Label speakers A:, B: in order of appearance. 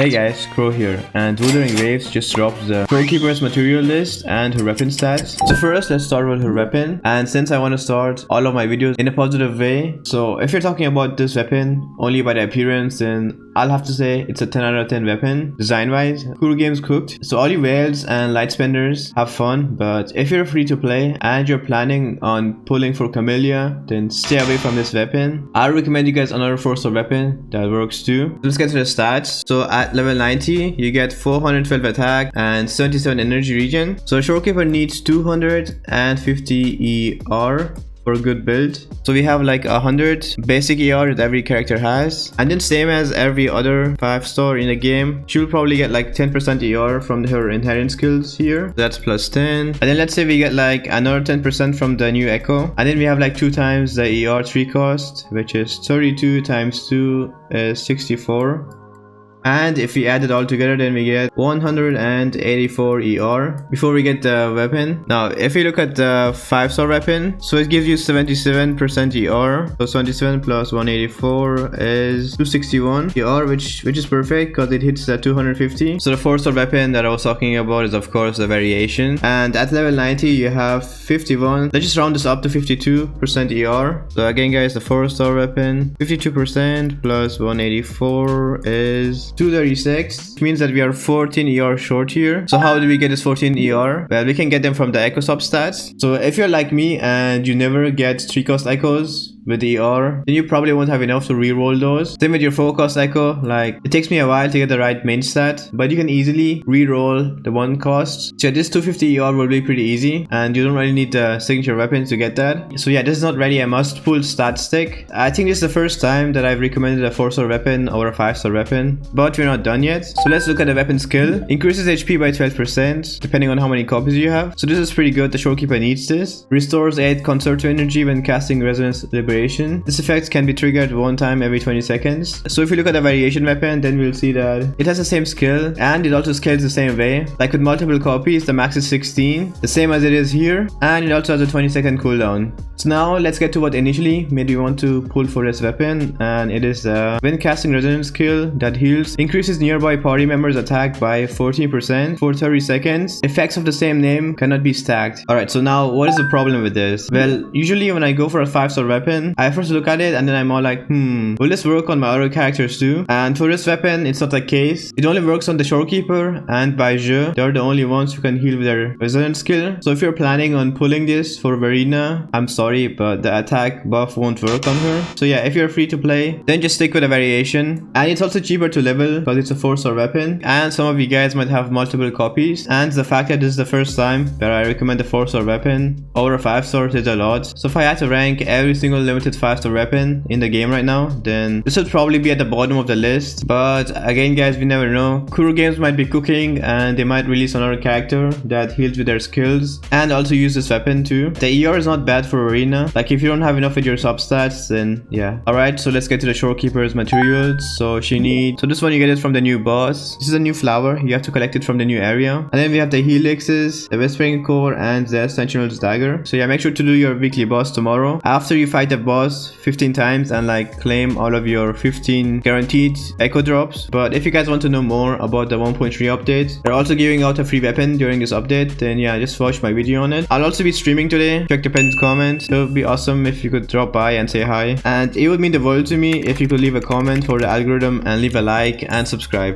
A: Hey guys, Crow here, and Wuthering Waves just dropped the Shorekeeper's material list and her weapon stats. So first, let's start with her weapon. And since I want to start all of my videos in a positive way, so if you're talking about this weapon only by the appearance, then I'll have to say it's a 10 out of 10 weapon. Design-wise, cool games cooked. So all you whales and light spenders, have fun. But if you're free to play and you're planning on pulling for camellya, then stay away from this weapon. I recommend you guys another 4-star weapon that works too. Let's get to the stats. So at level 90, you get 412 attack and 77 energy regen. So a Shorekeeper needs 250 ER for a good build. So we have like 100 basic ER that every character has, and then same as every other 5-star in the game, she will probably get like 10% ER from her inherent skills here. That's plus 10. And then let's say we get like another 10% from the new echo, and then we have like 2 times the ER 3 cost, which is 32 times 2 is 64. And if we add it all together, then we get 184 ER before we get the weapon. Now, if you look at the 5-star weapon, so it gives you 77% ER. So 77 plus 184 is 261 ER, which is perfect because it hits the 250. So the 4-star weapon that I was talking about is of course the variation. And at level 90, you have 51. Let's just round this up to 52% ER. So again, guys, the 4-star weapon, 52% plus 184 is 236, which means that we are 14 ER short here. So how do we get this 14 ER? Well, we can get them from the echo substats. So if you're like me and you never get 3 cost echoes with ER, then you probably won't have enough to reroll those. Same with your 4 cost echo, like it takes me a while to get the right main stat, but you can easily reroll the 1 cost. So this 250 ER will be pretty easy, and you don't really need the signature weapons to get that. So yeah, this is not really a must pull stat stick. I think this is the first time that I've recommended a 4-star weapon over a 5-star weapon, but we're not done yet. So let's look at the weapon skill. Increases HP by 12% depending on how many copies you have. So this is pretty good. The Shorekeeper needs this. Restores 8 concerto energy when casting Resonance Liberation. This effect can be triggered 1 time every 20 seconds. So if you look at the variation weapon, then we'll see that it has the same skill and it also scales the same way. Like with multiple copies, the max is 16, the same as it is here, and it also has a 20-second cooldown. So now let's get to what initially made me want to pull for this weapon, and it is when casting resonance skill that heals, increases nearby party members attack by 14% for 30 seconds. Effects of the same name cannot be stacked. Alright, so now what is the problem with this? Well, usually when I go for a 5-star weapon, I first look at it and then I'm all like, will this work on my other characters too? And for this weapon, it's not the case. It only works on the Shorekeeper and by Je. They're the only ones who can heal with their resonance skill. So if you're planning on pulling this for Verena, I'm sorry, but the attack buff won't work on her. So yeah, if you're free to play, then just stick with a variation. And it's also cheaper to level because it's a 4-star weapon, and some of you guys might have multiple copies, and the fact that this is the first time that I recommend a 4-star weapon over a 5-star is a lot. So if I had to rank every single limited 5-star weapon in the game right now, then this would probably be at the bottom of the list. But again, guys, we never know. Kuro Games might be cooking and they might release another character that heals with their skills and also use this weapon too. The ER is not bad for Arena. Like if you don't have enough with your substats, then yeah. Alright, so let's get to the Shorekeeper's materials. So this one you get it from the new boss. This is a new flower. You have to collect it from the new area. And then we have the helixes, the Whispering Core, and the Sentinel's Dagger. So yeah, make sure to do your weekly boss tomorrow after you fight the boss 15 times and like claim all of your 15 guaranteed echo drops. But if you guys want to know more about the 1.3 update, they're also giving out a free weapon during this update, then yeah, just watch my video on it. I'll also be streaming today. Check the pinned comment. It would be awesome if you could drop by and say hi, and it would mean the world to me if you could leave a comment for the algorithm and leave a like and subscribe.